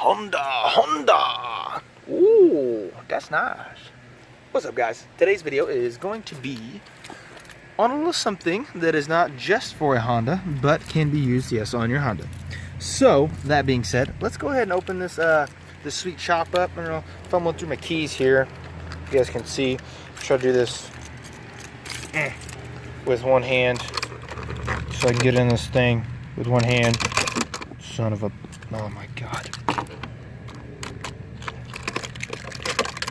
Honda. Ooh, that's nice. What's up, guys? Today's video is going to be on a little something that is not just for a Honda, but can be used, yes, on your Honda. So, that being said, let's go ahead and open this this sweet shop up. I'm gonna fumble through my keys here. You guys can see. Try to do this with one hand, so I can get in this thing with one hand. Son of a, oh my God.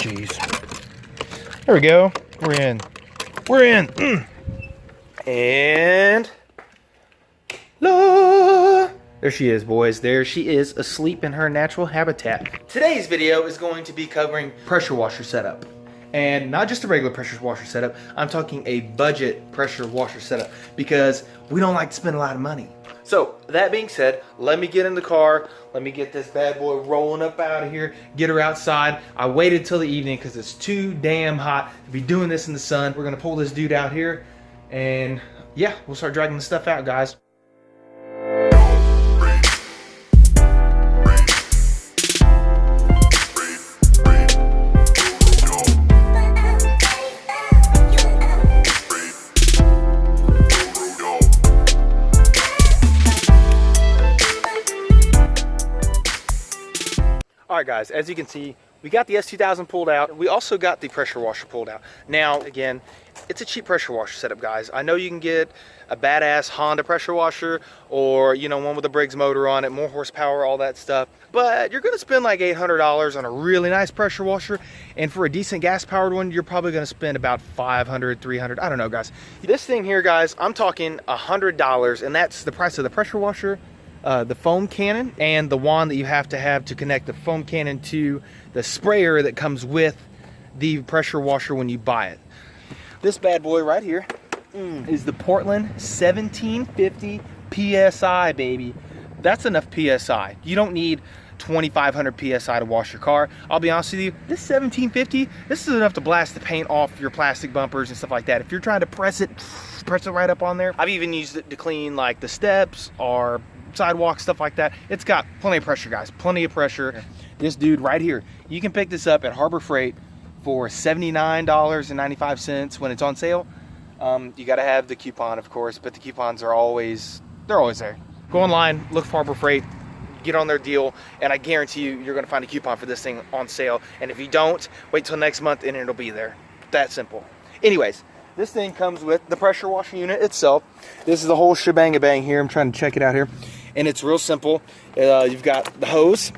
Jeez. There we go. We're in. We're in. And la! There she is, boys. There she is, asleep in her natural habitat. Today's video is going to be covering pressure washer setup. And not just a regular pressure washer setup, I'm talking a budget pressure washer setup, because we don't like to spend a lot of money. So, that being said, let me get in the car, let me get this bad boy rolling up out of here, get her outside. I waited till the evening because it's too damn hot to be doing this in the sun. We're gonna pull this dude out here, and yeah, we'll start dragging the stuff out, guys. Alright guys, as you can see, we got the S2000 pulled out. We also got the pressure washer pulled out. Now, again, it's a cheap pressure washer setup, guys. I know you can get a badass Honda pressure washer, or, you know, one with a Briggs motor on it, more horsepower, all that stuff. But you're going to spend like $800 on a really nice pressure washer. And for a decent gas-powered one, you're probably going to spend about $500, $300. I don't know, guys. This thing here, guys, I'm talking $100, and that's the price of the pressure washer, the foam cannon, and the wand that you have to connect the foam cannon to the sprayer that comes with the pressure washer when you buy it. This bad boy right here is the Portland 1750 PSI, baby. That's enough PSI. You don't need 2,500 PSI to wash your car. I'll be honest with you, this 1750, this is enough to blast the paint off your plastic bumpers and stuff like that. If you're trying to press it right up on there. I've even used it to clean like the steps or sidewalk, stuff like that. It's got plenty of pressure, guys, plenty of pressure. This dude right here, you can pick this up at Harbor Freight for $79.95 when it's on sale. You got to have the coupon, of course, but the coupons are always there. Go online, look for Harbor Freight, get on their deal, and I guarantee you're going to find a coupon for this thing on sale. And if you don't, wait till next month and it'll be there. That simple. Anyways, this thing comes with the pressure washer unit itself. This is the whole shebang-a-bang here. I'm trying to check it out here. And it's real simple. You've got the hose,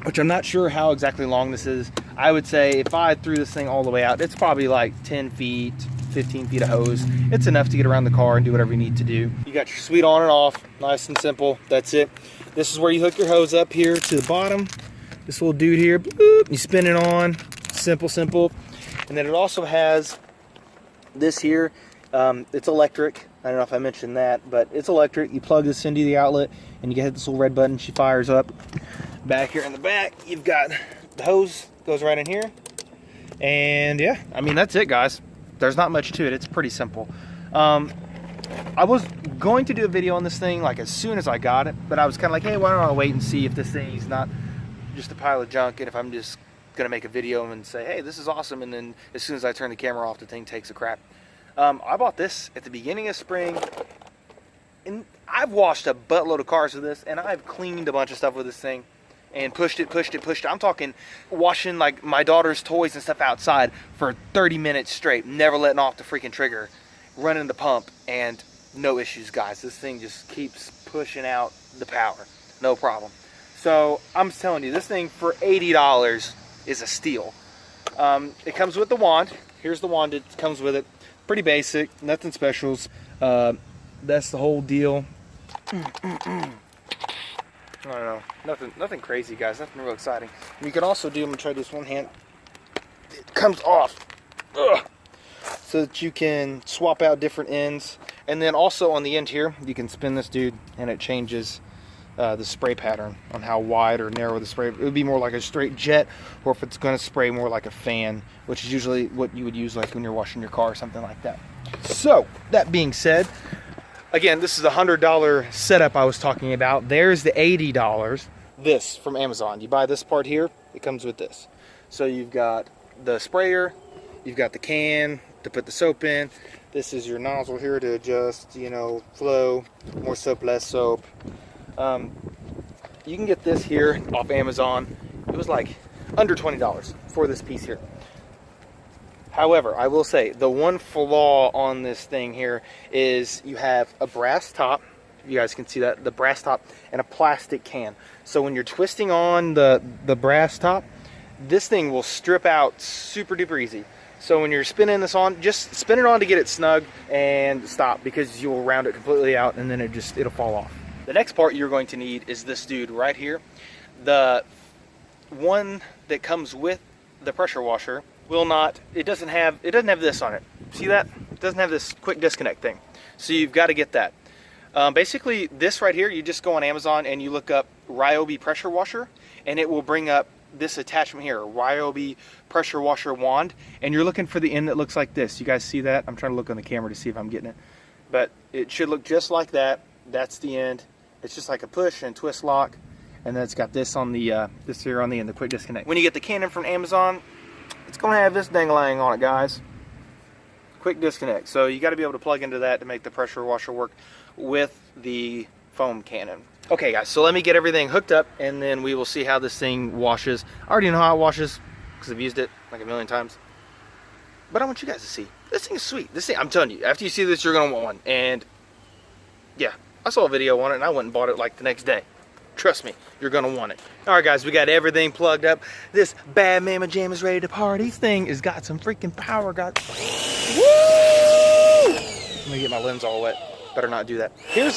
which I'm not sure how exactly long this is. I would say if I threw this thing all the way out, it's probably like 10 feet, 15 feet of hose. It's enough to get around the car and do whatever you need to do. You got your sweet on and off, nice and simple. That's it. This is where you hook your hose up here to the bottom. This little dude here, boop, you spin it on. Simple. And then it also has this here. It's electric. I don't know if I mentioned that, but it's electric. You plug this into the outlet and you can hit this little red button. She fires up. Back here in the back, you've got the hose, goes right in here. And yeah, I mean, that's it, guys. There's not much to it. It's pretty simple. I was going to do a video on this thing like as soon as I got it, but I was kind of like, hey, why don't I wait and see if this thing is not just a pile of junk, and if I'm just gonna make a video and say, hey, this is awesome, and then as soon as I turn the camera off, the thing takes a crap. I bought this at the beginning of spring, and I've washed a buttload of cars with this, and I've cleaned a bunch of stuff with this thing and pushed it. I'm talking washing like my daughter's toys and stuff outside for 30 minutes straight, never letting off the freaking trigger, running the pump, and no issues, guys. This thing just keeps pushing out the power, no problem. So I'm telling you, this thing for $80 is a steal. It comes with the wand. Here's the wand that comes with it. Pretty basic, nothing specials. That's the whole deal. I don't know, nothing crazy, guys. Nothing real exciting. And you can also do. I'm gonna try this one hand. It comes off, so that you can swap out different ends. And then also on the end here, you can spin this dude, and it changes the spray pattern on how wide or narrow the spray. It would be more like a straight jet, or if it's going to spray more like a fan, which is usually what you would use like when you're washing your car or something like that. So that being said, again, this is a $100 setup I was talking about. There's the $80. this from Amazon. You buy this part here, it comes with this. So you've got the sprayer, you've got the can to put the soap in. This is your nozzle here to adjust, you know, flow, more soap, less soap. You can get this here off Amazon. It was like under $20 for this piece here. However, I will say the one flaw on this thing here is you have a brass top. You guys can see that, the brass top, and a plastic can. So when you're twisting on the brass top, this thing will strip out super duper easy. So when you're spinning this on, just spin it on to get it snug and stop, because you'll round it completely out and then it'll fall off. The next part you're going to need is this dude right here. The one that comes with the pressure washer will not, it doesn't have this on it. See that? It doesn't have this quick disconnect thing. So you've got to get that. Basically this right here, you just go on Amazon and you look up Ryobi pressure washer, and it will bring up this attachment here, Ryobi pressure washer wand, and you're looking for the end that looks like this. You guys see that? I'm trying to look on the camera to see if I'm getting it, but it should look just like that. That's the end. It's just like a push and twist lock, and then it's got this on the this here on the end, the quick disconnect. When you get the Canon from Amazon, it's gonna have this dang-a-lang on it, guys. Quick disconnect. So you got to be able to plug into that to make the pressure washer work with the foam cannon. Okay guys, so let me get everything hooked up and then we will see how this thing washes. I already know how it washes because I've used it like a million times, but I want you guys to see. This thing is sweet. This thing, I'm telling you, after you see this, you're gonna want one. And yeah, I saw a video on it and I went and bought it like the next day. Trust me, you're gonna want it. All right guys, we got everything plugged up. This bad mama jam is ready to party. This thing has got some freaking power, guys. Woo! Let me get my lens all wet. Better not do that. Here's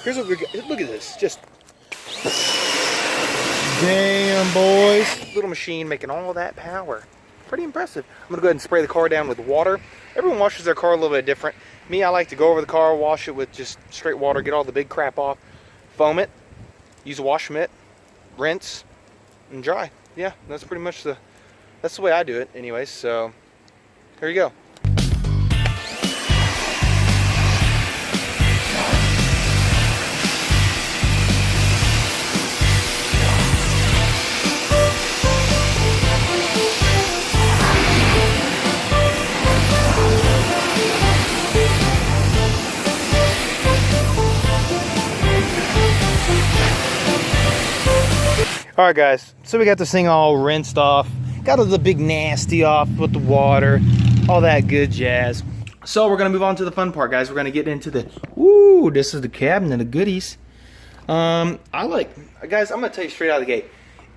what we got. Look at this. Just damn, boys. Little machine making all that power. Pretty impressive. I'm gonna go ahead and spray the car down with water. Everyone washes their car a little bit different. Me, I like to go over the car, wash it with just straight water, get all the big crap off, foam it, use a wash mitt, rinse, and dry. Yeah, that's pretty much that's the way I do it anyways. So here you go. All right guys, so we got this thing all rinsed off, got all the big nasty off with the water, all that good jazz. So we're gonna move on to the fun part, guys. We're gonna get into this is the cabinet of goodies. Guys, I'm gonna tell you straight out of the gate,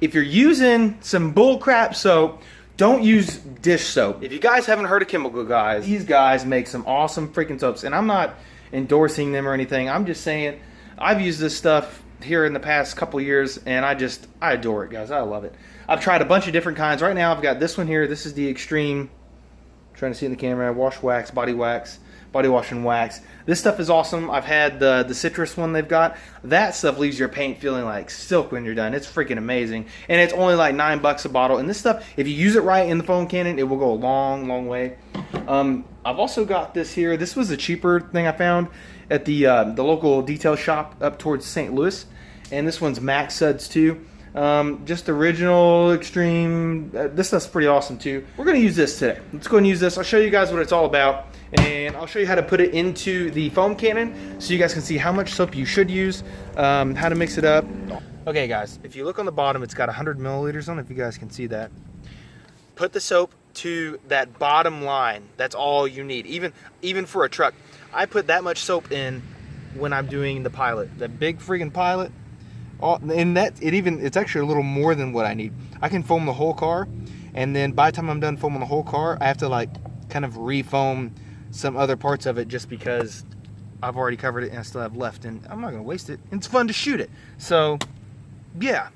if you're using some bull crap soap, don't use dish soap. If you guys haven't heard of Chemical Guys, these guys make some awesome freaking soaps, and I'm not endorsing them or anything. I'm just saying I've used this stuff here in the past couple years and I adore it, guys. I love it. I've tried a bunch of different kinds. Right now I've got this one here. This is the Extreme, trying to see in the camera, wash body wash and wax. This stuff is awesome. I've had the citrus one they've got. That stuff leaves your paint feeling like silk when you're done. It's freaking amazing, and it's only like $9 a bottle. And this stuff, if you use it right in the foam cannon, it will go a long way. I've also got this here. This was a cheaper thing I found at the local detail shop up towards St. Louis, and this one's Max Suds too. Just original Extreme. This stuff's pretty awesome too. We're gonna use this today. Let's go and use this. I'll show you guys what it's all about, and I'll show you how to put it into the foam cannon so you guys can see how much soap you should use, how to mix it up. Okay guys, if you look on the bottom, it's got 100 milliliters on it, if you guys can see that. Put the soap to that bottom line. That's all you need, even for a truck. I put that much soap in when I'm doing the Pilot, that big freaking Pilot. And it's actually a little more than what I need. I can foam the whole car, and then by the time I'm done foaming the whole car, I have to like kind of re-foam some other parts of it just because I've already covered it and I still have left, and I'm not gonna waste it. It's fun to shoot it. So yeah.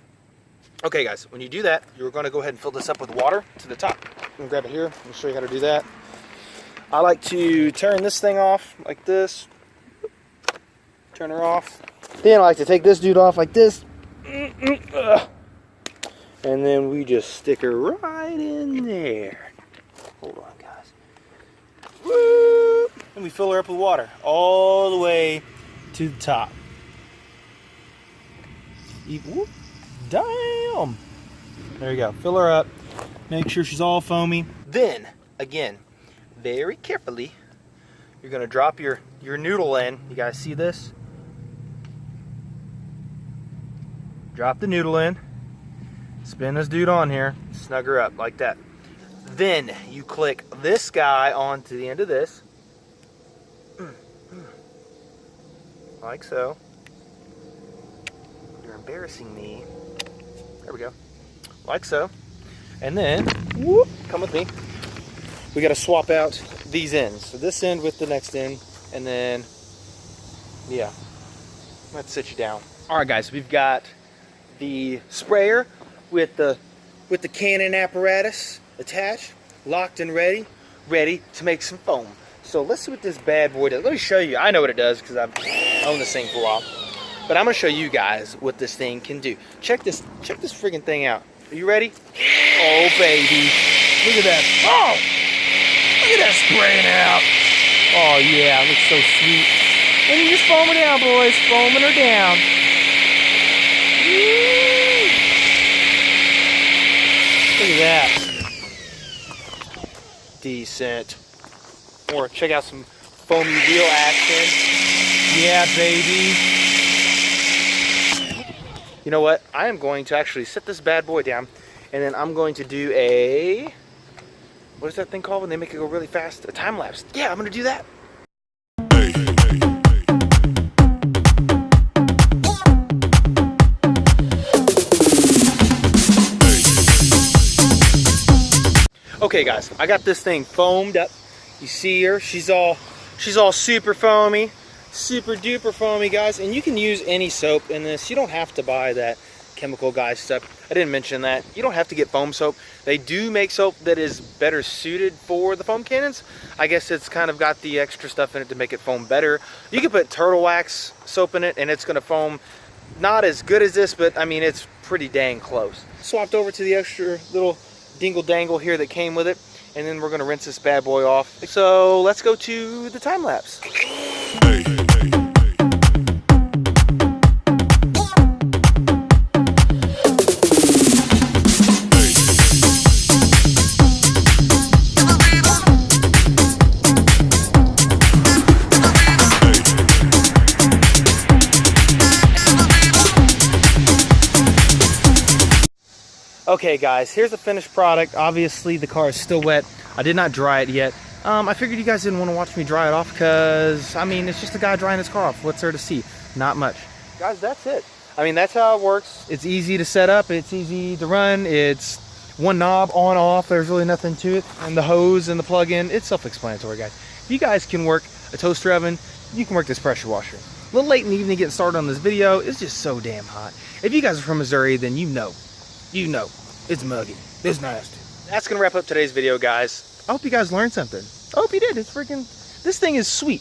Okay guys, when you do that, you're gonna go ahead and fill this up with water to the top. I'm gonna grab it here. I'll show you how to do that. I like to turn this thing off like this. Turn her off. Then I like to take this dude off like this. And then we just stick her right in there. Hold on, guys. Woo! And we fill her up with water all the way to the top. Damn. There you go. Fill her up. Make sure she's all foamy. Then, again, very carefully, you're going to drop your noodle in. You guys see this? Drop the noodle in. Spin this dude on here. Snug her up like that. Then you click this guy onto the end of this. Like so. You're embarrassing me. There we go. Like so. And then, whoop, come with me. We got to swap out these ends. So this end with the next end. And then, yeah. Let's sit you down. All right, guys. We've got the sprayer with the cannon apparatus attached, locked and ready to make some foam. So let's see what this bad boy does. Let me show you. I know what it does because I've owned this thing for a while. But I'm gonna show you guys what this thing can do. Check this friggin' thing out. Are you ready? Oh baby. Look at that. Oh! Look at that spraying out. Oh yeah, it looks so sweet. And you just foam her down, boys. Foaming her down. Woo! Look at that. Decent. Or check out some foamy wheel action. Yeah, baby. You know what? I am going to actually set this bad boy down, and then I'm going to do a, what is that thing called when they make it go really fast? A time lapse. Yeah, I'm going to do that. Okay guys, I got this thing foamed up. You see her, she's all super foamy, super duper foamy, guys. And you can use any soap in this. You don't have to buy that chemical guy stuff. I didn't mention that. You don't have to get foam soap. They do make soap that is better suited for the foam cannons. I guess it's kind of got the extra stuff in it to make it foam better. You can put turtle wax soap in it and it's gonna foam not as good as this, but I mean, it's pretty dang close. Swapped over to the extra little dingle dangle here that came with it, and then we're going to rinse this bad boy off. So let's go to the time lapse. Okay guys, here's the finished product. Obviously the car is still wet. I did not dry it yet. I figured you guys didn't want to watch me dry it off because, I mean, it's just a guy drying his car off. What's there to see? Not much. Guys, that's it. I mean, that's how it works. It's easy to set up. It's easy to run. It's one knob on, off. There's really nothing to it. And the hose and the plug-in, it's self-explanatory, guys. If you guys can work a toaster oven, you can work this pressure washer. A little late in the evening getting started on this video. It's just so damn hot. If you guys are from Missouri, then you know. It's muggy. It's nasty. That's gonna wrap up today's video, guys. I hope you guys learned something. I hope you did. It's freaking, this thing is sweet.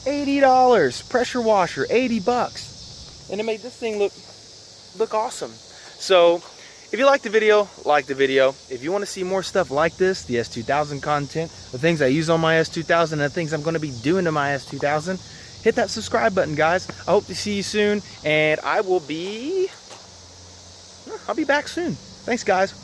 $80 pressure washer, 80 bucks. And it made this thing look awesome. So if you liked the video, like the video. If you want to see more stuff like this, the S2000 content, the things I use on my S2000 and the things I'm going to be doing to my S2000, hit that subscribe button, guys. I hope to see you soon, and I'll be back soon. Thanks, guys.